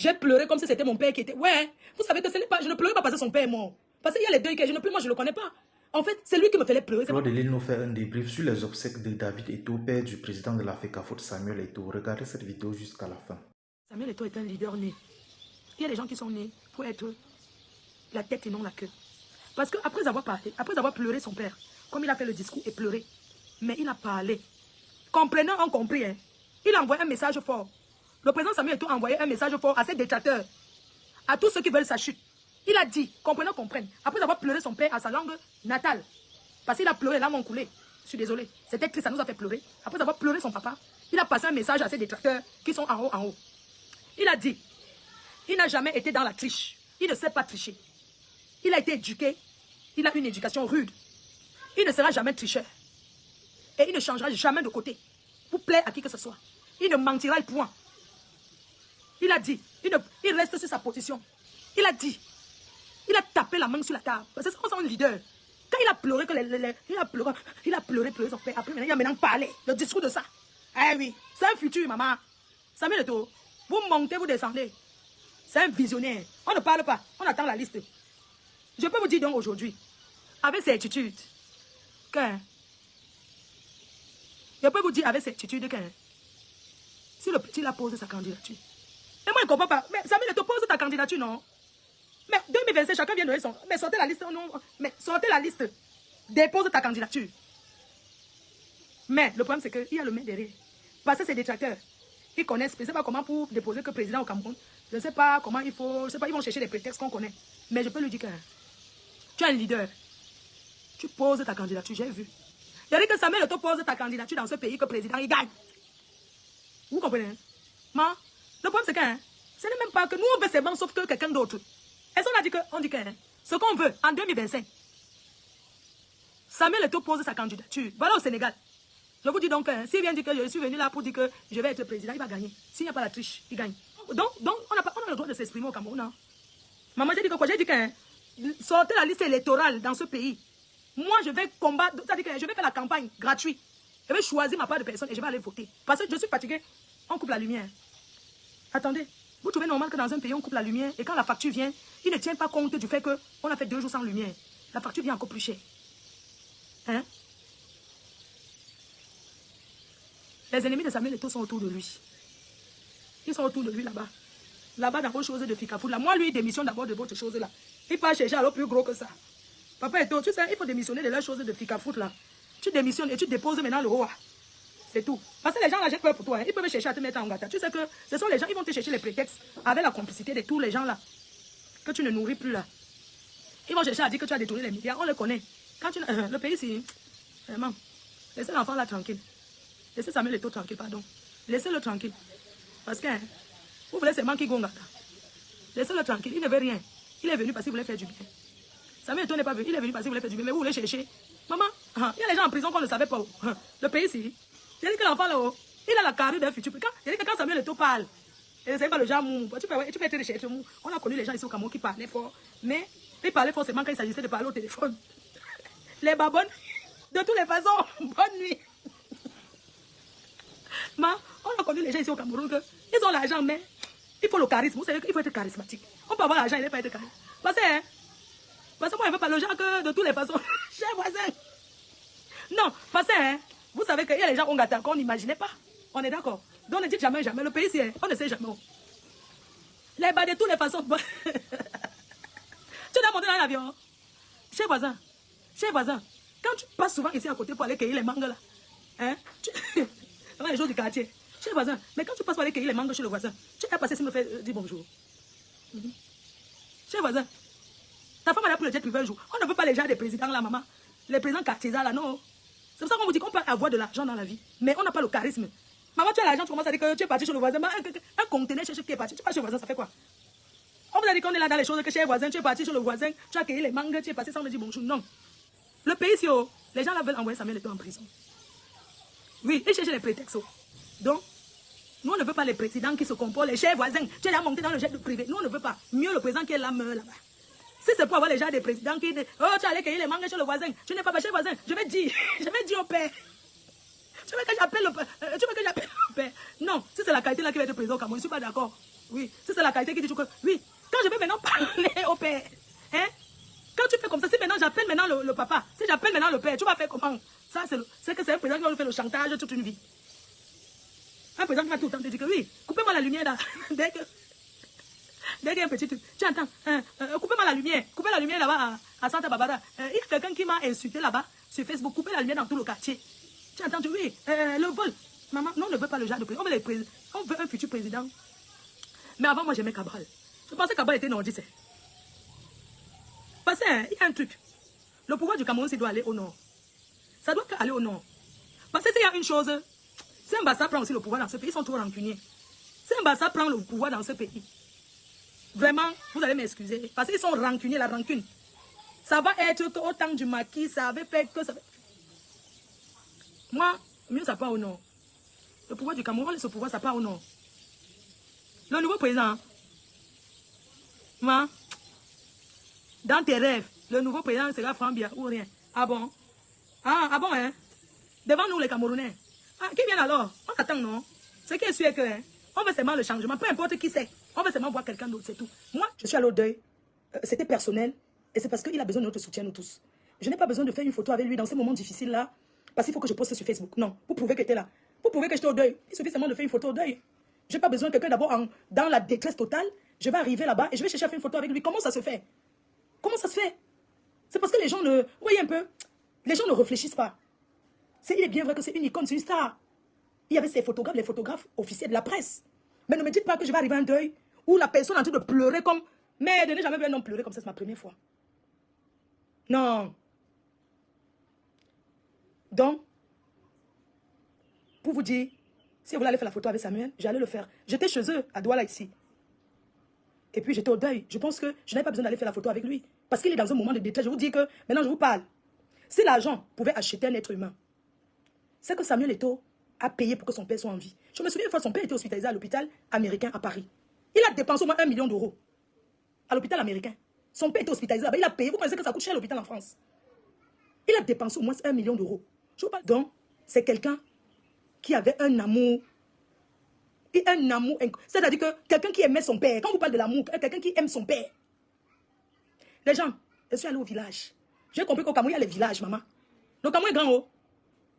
J'ai pleuré comme si c'était mon père qui était... Ouais, vous savez que ce n'est pas... Je ne pleurais pas parce que son père est mort. Parce qu'il y a les deux que je ne pleure, moi je ne le connais pas. En fait, c'est lui qui me fait pleurer. Claude Lille nous fait un débrief sur les obsèques de David Eto'o, père du président de la FECAFOOT, Samuel Eto'o. Regardez cette vidéo jusqu'à la fin. Samuel Eto'o est un leader né. Il y a des gens qui sont nés pour être la tête et non la queue. Parce qu'après avoir parlé, après avoir pleuré son père, comme il a fait le discours et pleuré, mais il a parlé. Comprenant, on compris. Hein? Il a envoyé un message fort. Le président Samuel Eto'o a envoyé un message fort à ses détracteurs, à tous ceux qui veulent sa chute. Il a dit, comprenant, comprennent. Après avoir pleuré son père à sa langue natale, parce qu'il a pleuré, les larmes ont coulé. Je suis désolé. C'était triste, ça nous a fait pleurer. Après avoir pleuré son papa, il a passé un message à ses détracteurs qui sont en haut, en haut. Il a dit, il n'a jamais été dans la triche. Il ne sait pas tricher. Il a été éduqué. Il a une éducation rude. Il ne sera jamais tricheur. Et il ne changera jamais de côté pour plaire à qui que ce soit. Il ne mentira et point. Il a dit, il reste sur sa position. Il a dit, il a tapé la main sur la table. C'est ça qu'on sent un leader. Quand il a pleuré, il a pleuré son père. Après, il a maintenant parlé. Le discours de ça. Eh oui, c'est un futur, maman. Samuel Eto'o, vous montez, vous descendez. C'est un visionnaire. On ne parle pas, on attend la liste. Je peux vous dire donc aujourd'hui, avec certitude, que... Je peux vous dire avec certitude que... Si le petit là pose sa candidature. Et moi, je ne comprends pas. Mais Samuel Eto'o, pose ta candidature, non? Mais 2027, chacun vient donner son... Mais sortez la liste, non? Mais sortez la liste. Dépose ta candidature. Mais le problème, c'est qu'il y a le maire derrière. Parce que c'est des détracteurs. Ils connaissent, je ne sais pas comment pour déposer que président au Cameroun. Je ne sais pas comment il faut... Je ne sais pas, ils vont chercher des prétextes qu'on connaît. Mais je peux lui dire que... Tu es un leader. Tu poses ta candidature, j'ai vu. Il y a dit que Samuel Eto'o pose ta candidature dans ce pays que le président, il gagne. Vous comprenez? Mais le problème, c'est que ce n'est même pas que nous, on veut ces bancs sauf que quelqu'un d'autre. Est-ce qu'on a dit que... On dit que ce qu'on veut en 2025, Samuel Eto'o pose sa candidature. Voilà au Sénégal. Je vous dis donc, s'il vient dire que je suis venu là pour dire que je vais être président, il va gagner. S'il n'y a pas la triche, il gagne. Donc on a le droit de s'exprimer au Cameroun. Hein? Maman, j'ai dit que quoi? J'ai dit que sortez la liste électorale dans ce pays. Moi, je vais combattre, c'est-à-dire que je vais faire la campagne gratuite. Je vais choisir ma part de personne et je vais aller voter. Parce que je suis fatigué. On coupe la lumière. Attendez, vous trouvez normal que dans un pays, on coupe la lumière et quand la facture vient, il ne tient pas compte du fait qu'on a fait 2 jours sans lumière. La facture vient encore plus chère. Hein? Les ennemis de Samuel Eto'o sont autour de lui. Ils sont autour de lui là-bas. Là-bas, dans vos choses de FECAFOOT. Là, moi, lui, il démissionne d'abord de votre chose là. Il part chercher alors plus gros que ça. Papa Eto'o, tu sais, il faut démissionner de la chose de FECAFOOT là. Tu démissionnes et tu déposes maintenant le roi. C'est tout. Parce que les gens là, j'ai peur pour toi. Hein. Ils peuvent chercher à te mettre en gâteau. Tu sais que ce sont les gens, ils vont te chercher les prétextes avec la complicité de tous les gens là. Que tu ne nourris plus là. Ils vont chercher à dire que tu as détourné les milliards. On le connaît. Quand tu, le pays, c'est... Vraiment. Laissez l'enfant là tranquille. Laissez Samuel Eto'o tranquille, pardon. Laissez-le tranquille. Parce que vous voulez seulement qu'il gonga. Laissez-le tranquille. Il ne veut rien. Il est venu parce qu'il voulait faire du bien. Samuel Eto'o n'est pas venu. Il est venu parce qu'il voulait faire du bien. Mais vous voulez chercher. Maman, il y a des gens en prison qu'on ne savait pas. Le pays, c'est... Il a dit que l'enfant là-haut, il a la carrure d'un futur. Il a dit que quand Samuel Eto'o parle, et c'est pas le genre mou. Tu peux être recherché mou. On a connu les gens ici au Cameroun qui parlaient fort. Mais ils parlaient forcément quand il s'agissait de parler au téléphone. Les babonnes, de toutes les façons, bonne nuit. Mais on a connu les gens ici au Cameroun que ils ont l'argent, mais il faut le charisme. Vous savez qu'il faut être charismatique. On peut avoir l'argent, il ne peut pas être charismatique. Parce que moi, je ne veux pas le genre que de toutes les façons, cher voisin. Non, parce que vous savez qu'il y a les gens qu'on n'imaginait pas. On est d'accord. Donc ne dites jamais, jamais. Le pays, on ne sait jamais. Les bas de toutes les façons. Tu dois monter dans l'avion. Cher voisin, quand tu passes souvent ici à côté pour aller cueillir les mangues là, hein, les choses du quartier. Cher voisin, mais quand tu passes pour aller cueillir les mangues chez le voisin, tu as passé s'il me fait dire bonjour. Cher voisin, ta femme a pris le jet privé un jour. On ne veut pas les gens des présidents là, maman. Les présidents quartiers là, non. C'est pour ça qu'on vous dit qu'on peut avoir de l'argent dans la vie, mais on n'a pas le charisme. Maman, tu as l'argent, tu commences à dire que tu es parti chez le voisin. Un conteneur chez qui est parti. Tu passes chez le voisin, ça fait quoi? On vous a dit qu'on est là dans les choses que chez le voisin, tu es parti chez le voisin, tu as cueilli les mangues, tu es passé sans me dire bonjour. Non. Le pays, si les gens là veulent envoyer Samuel Eto'o en prison. Oui, ils cherchent les prétextes. Donc, nous on ne veut pas les présidents qui se comportent, les chers voisins. Tu es là monté dans le jet privé. Nous on ne veut pas. Mieux le président qui est là meurt là-bas. Si c'est pour avoir les gens des présidents qui disent, oh, tu es allé cueillir les mangues chez le voisin, tu n'es pas chez le voisin, je vais dire au père. Tu veux que j'appelle le père? Non, si c'est la qualité là qui va être président au Cameroun, je ne suis pas d'accord. Oui, c'est la qualité qui dit que... Oui, quand je vais maintenant parler au père, hein, quand tu fais comme ça, si maintenant j'appelle maintenant le papa, si j'appelle maintenant le père, tu vas faire comment? Ça, c'est que c'est un président qui va nous faire le chantage toute une vie. Un président qui va tout le temps te dire que oui, coupez-moi la lumière là. Dès qu'il y a un petit truc, tu entends, coupez-moi la lumière, coupez la lumière là-bas à Santa Barbara. Il y a quelqu'un qui m'a insulté là-bas sur Facebook, coupez la lumière dans tout le quartier. Tu entends, oui, le vol. Maman, non, on ne veut pas le genre de président. On veut un futur président. Mais avant, moi, j'aimais Cabral. Je pensais que Cabral était nordiste. Parce qu'il y a un truc. Le pouvoir du Cameroun, ça doit aller au nord. Ça doit aller au nord. Parce que s'il y a une chose, si un Bassa prend aussi le pouvoir dans ce pays, ils sont trop rancuniers. Si un Bassa prend le pouvoir dans ce pays, vraiment, vous allez m'excuser. Parce qu'ils sont rancuniers, la rancune. Ça va être qu'au temps du maquis, ça avait fait que ça... Moi, mieux ça part au nord. Le pouvoir du Cameroun, ce pouvoir, ça part au nord. Le nouveau président, moi, dans tes rêves, le nouveau président sera Frambia ou rien. Ah bon? Ah bon, hein? Devant nous, les Camerounais. Ah, qui vient alors? On attend, non? Ce qui est sûr est que, hein, on veut seulement le changement, peu importe qui c'est. On veut seulement voir quelqu'un d'autre, c'est tout. Moi, je suis à l'au deuil. C'était personnel. Et c'est parce qu'il a besoin de notre soutien, nous tous. Je n'ai pas besoin de faire une photo avec lui dans ces moments difficiles-là. Parce qu'il faut que je poste sur Facebook. Non, pour prouver que tu es là. Pour prouver que j'étais au deuil. Il suffit seulement de faire une photo au deuil. Je n'ai pas besoin de quelqu'un d'abord dans la détresse totale. Je vais arriver là-bas et je vais chercher à faire une photo avec lui. Comment ça se fait? Comment ça se fait? C'est parce que les gens ne... Vous voyez un peu? Les gens ne réfléchissent pas. Il est bien vrai que c'est une icône, c'est une star. Il y avait ces photographes, les photographes officiels de la presse. Mais ne me dites pas que je vais arriver à un deuil où la personne est en train de pleurer comme... Mais je n'ai jamais vu un homme pleurer comme ça, c'est ma première fois. Non. Donc, pour vous dire, si vous voulez aller faire la photo avec Samuel, j'allais le faire. J'étais chez eux, à Douala ici. Et puis j'étais au deuil. Je pense que je n'avais pas besoin d'aller faire la photo avec lui. Parce qu'il est dans un moment de détresse. Je vous dis que, maintenant je vous parle. Si l'argent pouvait acheter un être humain, c'est que Samuel Eto'o a payé pour que son père soit en vie. Je me souviens une fois, son père était hospitalisé à l'hôpital américain à Paris. Il a dépensé au moins 1 million d'euros à l'hôpital américain. Son père était hospitalisé là-bas. Il a payé. Vous pensez que ça coûte cher l'hôpital en France? Il a dépensé au moins 1 million d'euros. Je vous parle. Donc, c'est quelqu'un qui avait un amour. Et un amour. C'est-à-dire que quelqu'un qui aimait son père. Quand vous parlez de l'amour, quelqu'un qui aime son père. Les gens, je suis allé au village. J'ai compris qu'au Cameroun, il y a les villages, maman. Le Cameroun est grand, oh.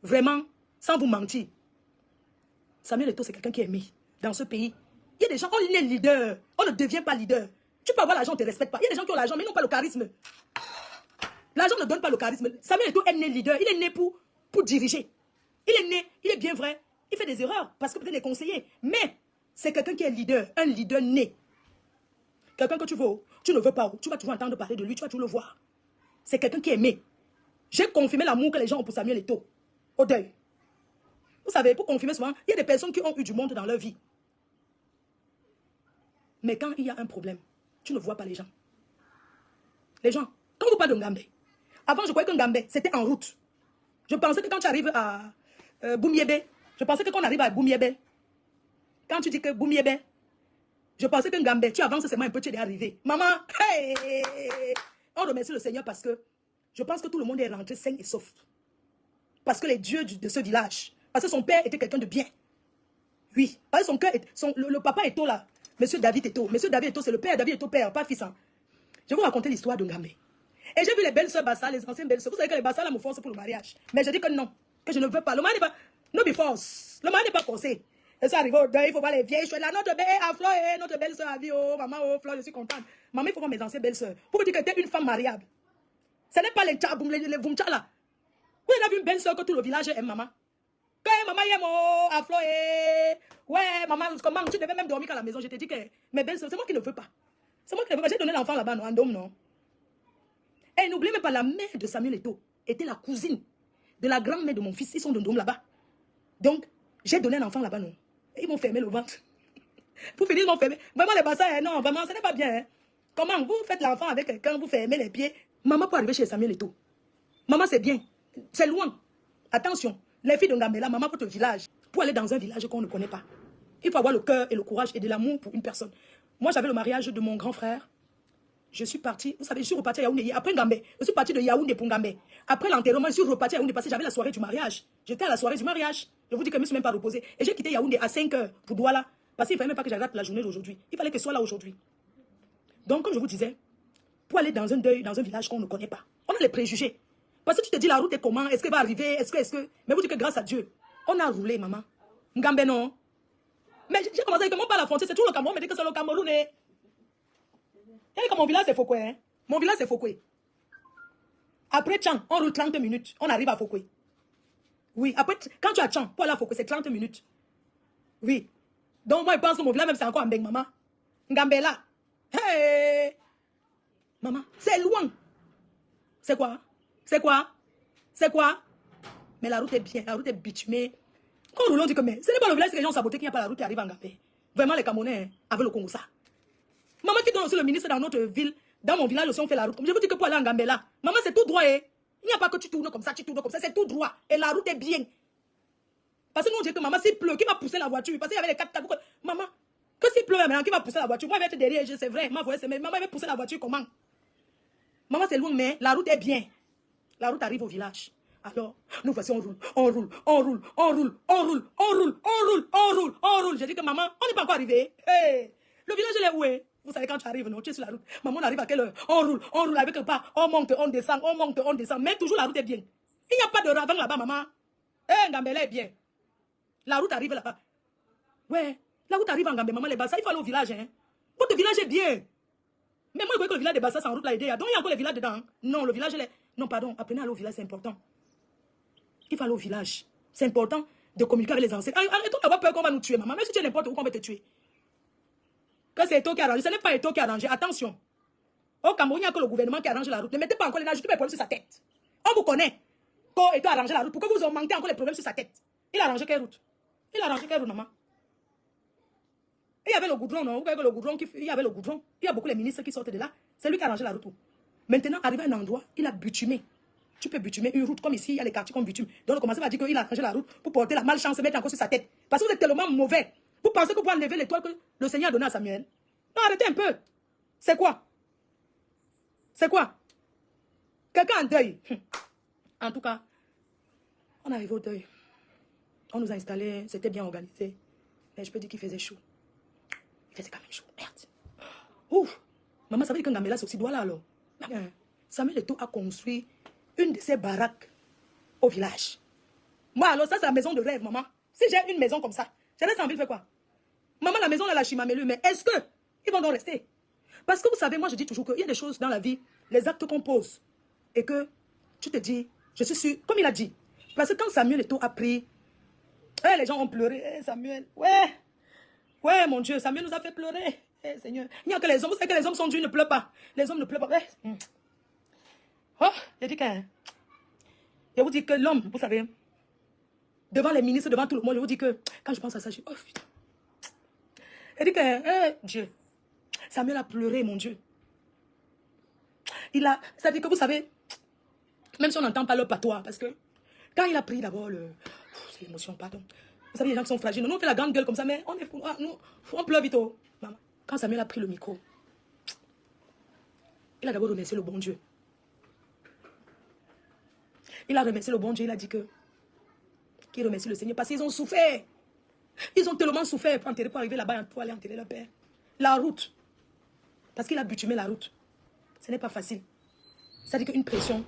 Vraiment, sans vous mentir. Samuel Eto'o, c'est quelqu'un qui est aimé dans ce pays. Il y a des gens, on est leader. On ne devient pas leader. Tu peux avoir l'argent, on ne te respecte pas. Il y a des gens qui ont l'argent, mais ils n'ont pas le charisme. L'argent ne donne pas le charisme. Samuel Eto'o est né leader. Il est né pour diriger. Il est né, il est bien vrai. Il fait des erreurs parce que peut-être il est conseiller. Mais c'est quelqu'un qui est leader. Un leader né. Quelqu'un que tu ne veux pas. Tu vas toujours entendre parler de lui. Tu vas toujours le voir. C'est quelqu'un qui est aimé. J'ai confirmé l'amour que les gens ont pour Samuel Eto'o. Au deuil. Vous savez, pour confirmer souvent, il y a des personnes qui ont eu du monde dans leur vie. Mais quand il y a un problème, tu ne vois pas les gens. Les gens, quand vous parlez de Ngambé, avant je croyais que Ngambé, c'était en route. Je pensais que quand tu arrives à Boumiébé, je pensais que quand on arrive à Boumiébé, quand tu dis que Boumiébé, je pensais que Ngambé, tu avances seulement un peu, tu es arrivé. Maman, hey, on remercie le Seigneur parce que je pense que tout le monde est rentré sain et sauf. Parce que les dieux de ce village, parce que son père était quelqu'un de bien. Oui, parce que son cœur, le papa Eto'o là, Monsieur David Eto'o. Monsieur David Eto'o, c'est le père, David Eto'o père, pas fils. Hein. Je vais vous raconter l'histoire de Ngambé. Et j'ai vu les belles-sœurs Bassa, les anciennes belles-sœurs. Vous savez que les Bassa là me forcent pour le mariage. Mais je dis que non, que je ne veux pas. Le mari n'est pas, non be force. Le mari n'est pas forcé. Et ça arrive au deuil, il faut voir les vieilles. Je suis là, notre belle à Flo, notre belle-sœur a vu, oh maman, oh Flo, je suis contente. Maman, il faut voir mes anciennes belles-sœurs. Pour vous dire que tu es une femme mariable. Ce n'est pas les tchaboum, les vumcha là. Vous avez vu une belle-sœur que tout le village aime, maman. Que maman aime, oh, à Flo, ouais, maman, comment tu devais même dormir à la maison. Je te dis que mes belles-sœurs, c'est moi qui ne veux pas. C'est moi qui ne veux pas. J'ai donné l'enfant là-bas, non, en dôme, non. Et n'oubliez même pas, la mère de Samuel Eto'o était la cousine de la grand-mère de mon fils. Ils sont de Ndom là-bas. Donc, j'ai donné un enfant là-bas, non. Et ils m'ont fermé le ventre. Pour finir, ils m'ont fermé. Vraiment, les bassins, non, vraiment, ce n'est pas bien. Hein. Comment vous faites l'enfant avec quelqu'un, vous fermez les pieds. Maman peut arriver chez Samuel Eto'o. Maman, c'est bien. C'est loin. Attention, les filles de Ngambela, maman pour ton village. Pour aller dans un village qu'on ne connaît pas. Il faut avoir le cœur et le courage et de l'amour pour une personne. Moi, j'avais le mariage de mon grand frère. Je suis partie, vous savez, je suis repartie à Yaoundé. Après Ngambé, je suis partie de Yaoundé pour Ngambé. Après l'enterrement, je suis repartie à Yaoundé parce que j'avais la soirée du mariage. J'étais à la soirée du mariage. Je vous dis que je ne me suis même pas reposée. Et j'ai quitté Yaoundé à 5 h pour Douala. Parce qu'il ne fallait même pas que j'arrête la journée d'aujourd'hui. Il fallait que ce soit là aujourd'hui. Donc, comme je vous disais, pour aller dans un deuil, dans un village qu'on ne connaît pas, on a les préjugés. Parce que tu te dis, la route est comment? Est-ce qu'elle va arriver? Est-ce que... Mais vous dites que grâce à Dieu, on a roulé, maman. Ngambe non. Mais j'ai commencé avec mon pas la frontière, c'est tout le Cameroun, mais dit que c'est le Cameroun. Et comme mon village, c'est Fokwe. Hein? Mon village, c'est Fokwe. Après Tchang, on roule 30 minutes. On arrive à Fokwe. Oui, après, quand tu as Tchang, pour aller à Fokwe, c'est 30 minutes. Oui. Donc, moi, je pense que mon village, même, c'est encore un beng, maman. Ngambe là. Hey! Maman, c'est loin. C'est quoi? C'est quoi? C'est quoi? Mais la route est bien, la route est bitumée. Quand nous roulons, on dit que mais ce n'est pas le village que les gens sabotent qu'il n'y a pas la route qui arrive en Gambé. Vraiment, les Camerounais avec le Congo, ça. Maman qui donne aussi le ministre dans notre ville, dans mon village aussi, on fait la route. Je vous dis que pour aller en Gambé là, maman, c'est tout droit. Eh? Il n'y a pas que tu tournes comme ça, c'est tout droit. Et la route est bien. Parce que nous, on dit que maman, s'il pleut, qui va pousser la voiture? Parce qu'il y avait les 4 tabous. Maman, que s'il pleut maintenant, qui va pousser la voiture? Moi, je vais être derrière, c'est vrai. Maman, elle va pousser la voiture comment? Maman, c'est loin, mais la route est bien. La route arrive au village. Alors, nous voici, on roule, on roule, on roule, on roule, on roule, on roule, on roule, on roule, on roule. J'ai dit que maman, on n'est pas encore arrivé. Hey, le village, il est où? Vous savez, quand tu arrives, non, tu es sur la route. Maman, on arrive à quelle heure? On roule avec le pas. On monte, on descend, on monte, on descend. Mais toujours la route est bien. Il n'y a pas de ravin là-bas, maman. Eh, Ngambele est bien. La route arrive là-bas. Ouais, la route arrive en Gambé, maman, les Bassa, il faut aller au village, hein. Votre village est bien. Mais moi, je crois que le village de Bassa, c'est en route là, donc il y a encore le village dedans. Hein. Non, le village, non, pardon, apprenez à aller au village, c'est important. Il faut aller au village. C'est important de communiquer avec les ancêtres. Arrêtons d'avoir peur qu'on va nous tuer, maman. Même si tu es n'importe où, qu'on va te tuer. Que c'est Eto qui a arrangé, ce n'est pas Eto qui a arrangé. Attention. Au Cameroun, il n'y a que le gouvernement qui arrange la route. Ne mettez pas encore les ajoutez mes problèmes sur sa tête. On vous connaît. Quand Eto a arrangé la route, pourquoi vous augmentez encore les problèmes sur sa tête? Il a arrangé quelle route? Il a arrangé quelle route, maman? Il y avait le goudron, non? Vous voyez que le goudron, il y avait le goudron. Il y a beaucoup de ministres qui sortent de là. C'est lui qui a arrangé la route. Maintenant, arrivé à un endroit, il a bitumé. Tu peux bitumer une route comme ici, il y a les quartiers comme bitume. Donc, le commencement va dire qu'il a arrangé la route pour porter la malchance et mettre encore sur sa tête. Parce que vous êtes tellement mauvais. Vous pensez que vous pouvez enlever l'étoile que le Seigneur a donnée à Samuel? Non, arrêtez un peu. C'est quoi? C'est quoi? Quelqu'un en deuil. En tout cas, on arrive au deuil. On nous a installés, c'était bien organisé. Mais je peux dire qu'il faisait chaud. Il faisait quand même chaud. Merde. Ouf. Maman, ça veut dire que Ngamela, c'est aussi doigt là alors. Samuel Eto'o a construit une de ses baraques au village. Moi, alors, ça, c'est la maison de rêve, maman. Si j'ai une maison comme ça, je reste en ville, faire quoi? Maman, la maison, là, la chimamelu, mais est-ce que ils vont donc rester? Parce que vous savez, moi, je dis toujours qu'il y a des choses dans la vie, les actes qu'on pose, et que tu te dis, je suis sûr, comme il a dit, parce que quand Samuel Eto'o a pris, les gens ont pleuré, Samuel, ouais, mon Dieu, Samuel nous a fait pleurer, Seigneur. Il n'y a que les hommes, vous savez que les hommes sont durs, ils ne pleurent pas. Les hommes ne pleurent pas. Oh, je dis que, je vous dis que l'homme, vous savez, devant les ministres, devant tout le monde, je vous dis que, quand je pense à ça, je dis, oh putain. Je dis que, Dieu, Samuel a pleuré, mon Dieu. C'est-à-dire que vous savez, même si on n'entend pas leur patois, parce que, quand il a pris d'abord c'est l'émotion, pardon. Vous savez, les gens qui sont fragiles, nous on fait la grande gueule comme ça, mais on pleure vite, oh. Maman, quand Samuel a pris le micro, il a d'abord remercié le bon Dieu. Il a remercié le bon Dieu, il a dit qu'il remercie le Seigneur parce qu'ils ont souffert. Ils ont tellement souffert pour arriver là-bas, pour aller enterrer leur père. La route. Parce qu'il a bitumé la route. Ce n'est pas facile. C'est-à-dire qu'une pression.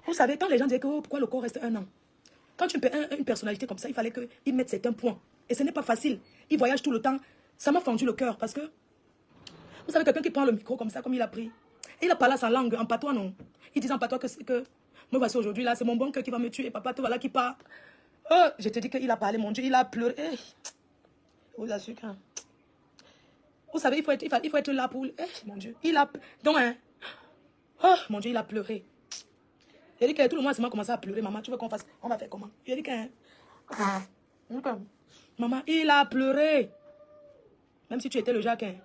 Vous savez, quand les gens disent que pourquoi le corps reste 1 an, quand tu peux une personnalité comme ça, il fallait qu'il mette certains points. Et ce n'est pas facile. Il voyage tout le temps. Ça m'a fendu le cœur parce que, vous savez, quelqu'un qui prend le micro comme ça, comme il a pris, et il a parlé à sa langue, en patois, non. Il dit en patois que me voici aujourd'hui là, c'est mon bon cœur qui va me tuer. Papa, te voilà qui part. Oh, je te dis qu'il a parlé, mon Dieu, il a pleuré. Je vous assure que... Vous savez, il faut être là pour... mon Dieu, il a... Donc, hein... Oh, mon Dieu, il a pleuré. Il dit que tout le monde a commencé à pleurer. Maman, tu veux qu'on fasse... On va faire comment? Il dit que... Maman, il a pleuré. Même si tu étais le Jacques, hein.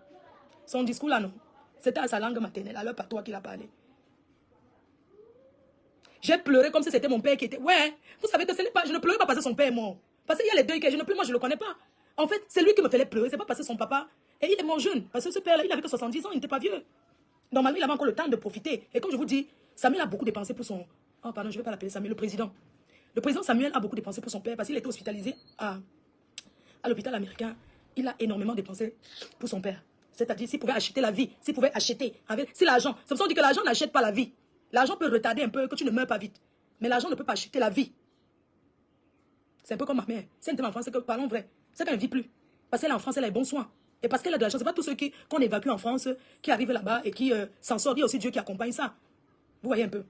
Son discours là, non. C'était à sa langue maternelle, à leur patois qu'il a parlé. J'ai pleuré comme si c'était mon père qui était... Ouais, vous savez que ce n'est pas... Je ne pleurais pas parce que son père est mort. Parce qu'il y a les deuils que je ne pleure, moi je ne le connais pas. En fait, c'est lui qui me faisait pleurer, c'est pas parce que son papa... Et il est mort jeune. Parce que ce père-là, il avait que 70 ans, il n'était pas vieux. Normalement, il avait encore le temps de profiter. Et comme je vous dis, Samuel a beaucoup dépensé pour son... Oh pardon, je ne vais pas l'appeler Samuel, le président. Le président Samuel a beaucoup dépensé pour son père parce qu'il était hospitalisé à l'hôpital américain. il a énormément dépensé pour son père. C'est-à-dire, s'il pouvait acheter la vie, s'il pouvait acheter, si l'argent, c'est pour ça qu'on dit que l'argent n'achète pas la vie. L'argent peut retarder un peu, que tu ne meurs pas vite. Mais l'argent ne peut pas acheter la vie. C'est un peu comme ma mère. Si elle était en France, c'est que, parlons vrai, c'est qu'elle ne vit plus. Parce qu'elle est en France, elle a les bons soins. Et parce qu'elle a de la chance. Ce n'est pas tous ceux qu'on évacue en France, qui arrivent là-bas et qui s'en sortent. Il y a aussi Dieu qui accompagne ça. Vous voyez un peu.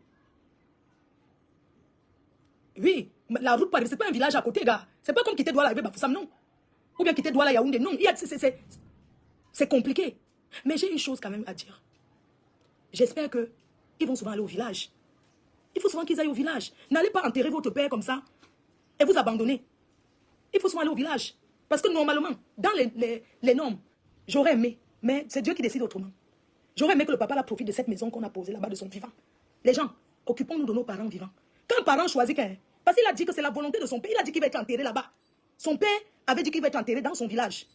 Oui, la route, c'est pas un village à côté, gars. C'est pas comme quitter Douala arriver Bafoussam, non. Ou bien quitter Douala Yaoundé, non. C'est compliqué. Mais j'ai une chose quand même à dire. J'espère qu'ils vont souvent aller au village. Il faut souvent qu'ils aillent au village. N'allez pas enterrer votre père comme ça et vous abandonner. Il faut souvent aller au village. Parce que normalement, dans les normes, j'aurais aimé, mais c'est Dieu qui décide autrement. J'aurais aimé que le papa la profite de cette maison qu'on a posée là-bas de son vivant. Les gens, occupons-nous de nos parents vivants. Quand un parent choisit qu'un... Parce qu'il a dit que c'est la volonté de son père. Il a dit qu'il va être enterré là-bas. Son père avait dit qu'il va être enterré dans son village.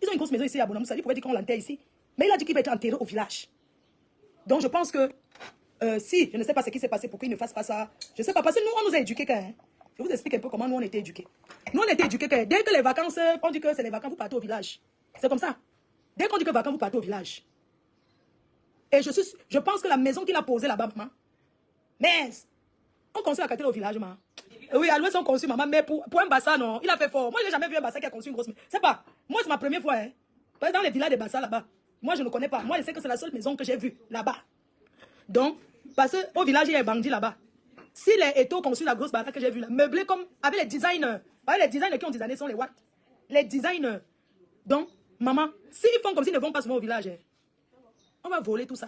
Ils ont une grosse maison ici à Bonamoussa. Il pouvait dire qu'on l'enterre ici. Mais il a dit qu'il va être enterré au village. Donc je pense que si, je ne sais pas ce qui s'est passé pour qu'il ne fasse pas ça. Je ne sais pas, parce que nous, on nous a éduqués quand même. Je vous explique un peu comment nous, on était éduqués. Nous, on était éduqués quand dès que les vacances, on dit que c'est les vacances, vous partez au village. C'est comme ça. Dès qu'on dit que vacances, vous partez au village. Et je pense que la maison qu'il a posée là-bas, maman, mais on construit à côté au village, maman. Oui, à l'ouest, on construit, maman, mais pour un bassin, non, il a fait fort. Moi, je n'ai jamais vu un bassin qui a construit une grosse maison. C'est pas, moi, c'est ma première fois, hein. Parce que dans les villages des bassins là-bas, moi, je ne connais pas. Moi, je sais que c'est la seule maison que j'ai vue là-bas. Donc, parce qu'au village, il y a un bandit là-bas. Si les étos construisent la grosse baraque que j'ai vue là, meublée comme avec les designers. Les designers qui ont designé sont les Watt. Les designers. Donc, maman, s'ils font comme s'ils ne vont pas souvent au village, hein, on va voler tout ça.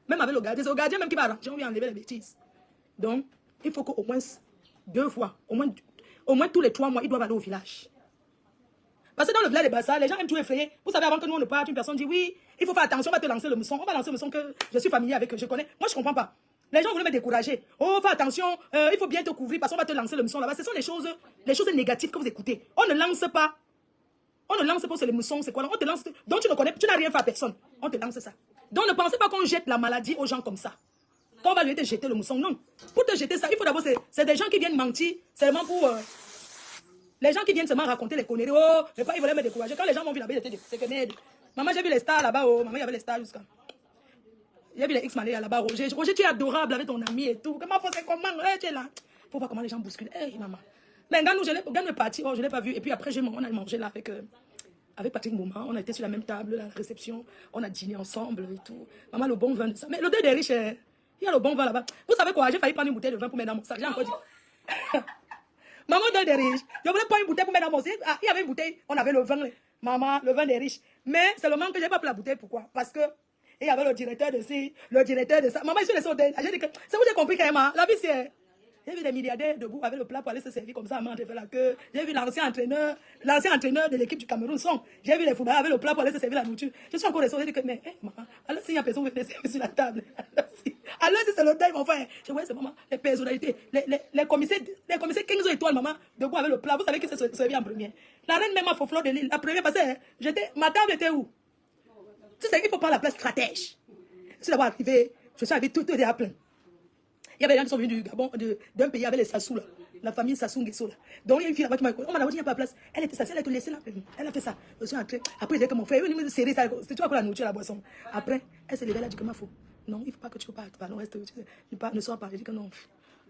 Même avec le gardien. C'est le gardien même qui va arranger, on vient enlever les bêtises. Donc, il faut qu'au moins 2 fois, au moins tous les 3 mois, ils doivent aller au village. Parce que dans le village des bassins, les gens aiment tout effrayer. Vous savez, avant que nous on ne parte, une personne dit oui, il faut faire attention, on va te lancer le mousson. On va lancer le mousson que je suis familier avec, je connais. Moi, je ne comprends pas. Les gens voulaient me décourager. Oh, fais attention, il faut bien te couvrir parce qu'on va te lancer le mousson là-bas. Ce sont les choses négatives que vous écoutez. On ne lance pas. On ne lance pas sur les moussons, c'est quoi? On te lance. Donc tu ne connais, tu n'as rien fait à personne. On te lance ça. Donc ne pensez pas qu'on jette la maladie aux gens comme ça. Qu'on va lui te jeter le mousson. Non. Pour te jeter ça, il faut d'abord, c'est des gens qui viennent mentir seulement pour. Les gens qui viennent seulement raconter les conneries. Oh, mais pas, ils voulaient me décourager. Quand les gens m'ont vu là-bas, ils étaient c'est que merde. Maman, j'ai vu les stars là-bas. Oh, maman, il y avait les stars jusqu'à. J'ai vu les X-Malais là-bas. Roger, tu es adorable avec ton ami et tout. Comment c'est comment? Tu es là. Faut voir comment les gens bousculent. Hey, maman. Mais regarde, nous, parti. Oh, je ne l'ai pas vu. Et puis après, on a mangé là avec Patrick Mouma. On a été sur la même table, la réception. On a dîné ensemble et tout. Maman, le bon vin de ça. Mais le deuil des riches, il y a le bon vin là-bas. Vous savez quoi? J'ai failli prendre une bouteille de vin pour mettre dans mon sac. J'ai encore dit. Maman donne des riches. Je voulais prendre une bouteille pour mettre dans mon sac. Ah, il y avait une bouteille. On avait le vin. Maman, le vin des riches. Mais c'est le manque que je n'ai pas pris la bouteille. Pourquoi? Parce que il y avait le directeur de ci, le directeur de ça. Maman, je suis laissée au deuil. J'ai dit que c'est où j'ai compris quand même. La vie, c'est. J'ai vu des milliardaires debout avec le plat pour aller se servir comme ça à manger, faire la queue. J'ai vu l'ancien entraîneur de l'équipe du Cameroun son. J'ai vu les footballeurs avec le plat pour aller se servir la nourriture. Je suis encore restée. J'ai dit que, mais, maman, alors s'il y a personne qui veut servir sur la table. Alors si c'est le deuil, mon frère. Je vois, c'est maman, les personnalités, les commissaires 15 étoiles, maman, debout avec le plat. Vous savez qui s'est servi en premier? La reine même a fait fleur de l'île. La première, parce que ma table était où? Tu sais qu'il faut prendre la place stratège. Je suis d'abord arrivé, je suis arrivé tout déjà plein. Il y avait des gens qui sont venus du Gabon, d'un pays avec les Sassou là. La famille Sassou Nguesso là. Donc il y a une fille là-bas qui m'a dit, on m'a dit, il n'y a pas de place. Elle était assise, elle a été laissée là. Elle a fait ça. Je suis entrée. Après, j'ai dit que mon frère, il me serrer ça. C'est toi qui as la nourriture, la boisson. Après, elle s'est levée, elle a dit que ma faux. Non, il ne faut pas que tu partes. Non, reste, ne sois pas. J'ai dit que non.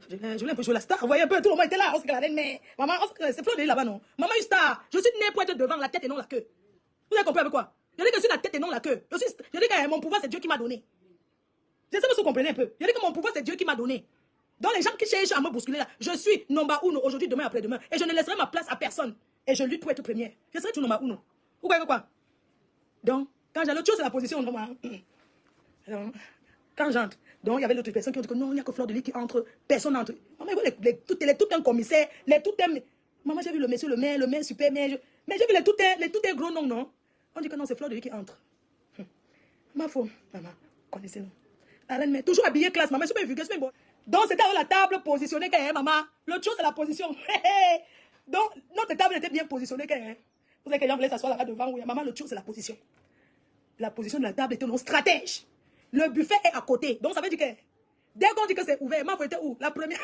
Je voulais un peu jouer la star. Vous voyez un peu, tout le monde était là. On sait que la reine, mais maman, c'est Fleur de l'île là-bas, non. Maman, une star. Je suis née pour être devant la tête et non la queue. Vous avez compris avec quoi? Je dis que je suis la tête et non la queue. Je dis que mon pouvoir, c'est Dieu qui m'a donné. Je sais pas si vous comprenez un peu. Je dis que mon pouvoir, c'est Dieu qui m'a donné. Donc les gens qui cherchent à me bousculer là, je suis number uno aujourd'hui, demain, après-demain. Et je ne laisserai ma place à personne. Et je lutte pour être première. Je serai tout number uno. Vous voyez quoi? Donc, quand j'ai l'autre chose, c'est la position. Quand j'entre, donc il y avait l'autre personne qui ont dit que non, il n'y a que Fleur de l'île qui entre, personne n'entre. Maman, tout un commissaire, maman, j'ai vu le monsieur, le maire, super maire. Mais j'ai vu les tout un gros noms, non? On dit que non, c'est Fleur de l'île qui entre. Ma faux, maman, connaissez-nous. La reine, mais toujours habillée classe, maman, c'est pas vulgaire, c'est pas bon. Donc, c'était à la table positionnée quand même, maman. L'autre chose, c'est la position. Donc, notre table était bien positionnée quand même. Vous savez que les gens voulaient s'asseoir là-bas devant. Oui, maman, l'autre chose, c'est la position. La position de la table était non stratège. Le buffet est à côté. Donc, ça veut dire que dès qu'on dit que c'est ouvert, ma foi était où? La première.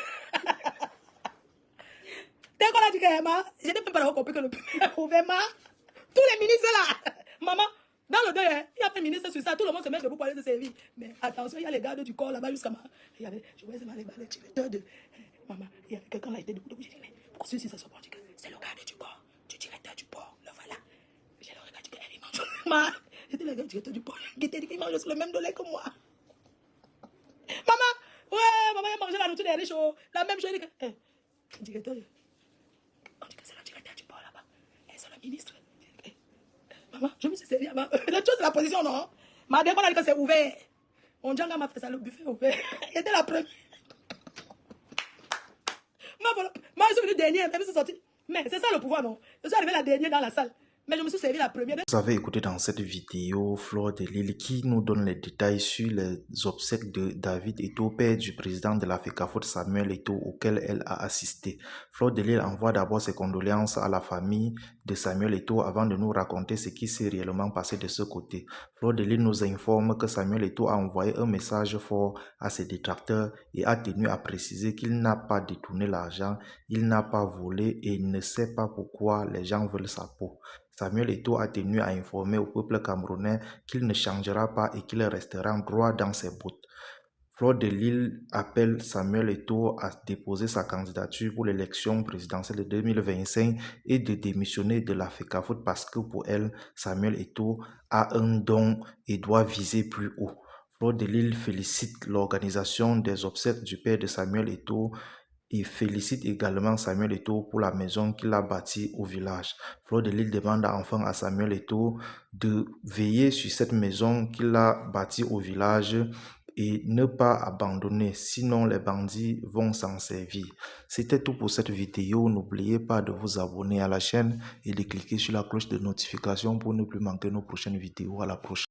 Dès qu'on a dit que je n'ai même pas compris que le buffet est ouvert, Tous les ministres là. Maman, dans le deuil, il y a un ministre sur ça. Tout le monde se met debout pour aller se servir. Mais attention, il y a les gardes du corps là-bas jusqu'à ma. Je voyais seulement les directeurs de. Maman, il y avait quelqu'un là qui était debout. J'ai dit, mais pourquoi celui-ci ça se prend? C'est le garde du corps, du directeur du port. Le voilà. J'ai le regard, il mange. C'était le directeur du port. Il mange sur le même dollar que moi. Maman, ouais, maman, il a mangé la nourriture des riches. La même chose. Le directeur. On dit que c'est le directeur du port là-bas. Et c'est le ministre. Maman, je me suis servi avant. La chose, c'est la position, non? Ma dame, on a dit que c'est ouvert. On dit m'a fait ça, le buffet ouvert. C'était la première. Moi, je suis venue dernière, même si c'est sorti. Mais c'est ça le pouvoir, non? Je suis arrivée la dernière dans la salle. Mais je me suis servi la première. Vous avez écouté dans cette vidéo Fleur de Lille qui nous donne les détails sur les obsèques de David Eto'o, père du président de la FECAFOOT Samuel Eto'o, auquel elle a assisté. Fleur de Lille envoie d'abord ses condoléances à la famille de Samuel Eto'o avant de nous raconter ce qui s'est réellement passé de ce côté. Fleur de Lille nous informe que Samuel Eto'o a envoyé un message fort à ses détracteurs et a tenu à préciser qu'il n'a pas détourné l'argent, il n'a pas volé et ne sait pas pourquoi les gens veulent sa peau. Samuel Eto'o a tenu à informer au peuple camerounais qu'il ne changera pas et qu'il restera droit dans ses bottes. Fleur de Lille appelle Samuel Eto'o à déposer sa candidature pour l'élection présidentielle de 2025 et de démissionner de la FECAFOOT parce que pour elle, Samuel Eto'o a un don et doit viser plus haut. Fleur de Lille félicite l'organisation des obsèques du père de Samuel Eto'o et félicite également Samuel Eto'o pour la maison qu'il a bâtie au village. Fleur de Lille demande enfin à Samuel Eto'o de veiller sur cette maison qu'il a bâtie au village et ne pas abandonner, sinon les bandits vont s'en servir. C'était tout pour cette vidéo. N'oubliez pas de vous abonner à la chaîne et de cliquer sur la cloche de notification pour ne plus manquer nos prochaines vidéos. À la prochaine.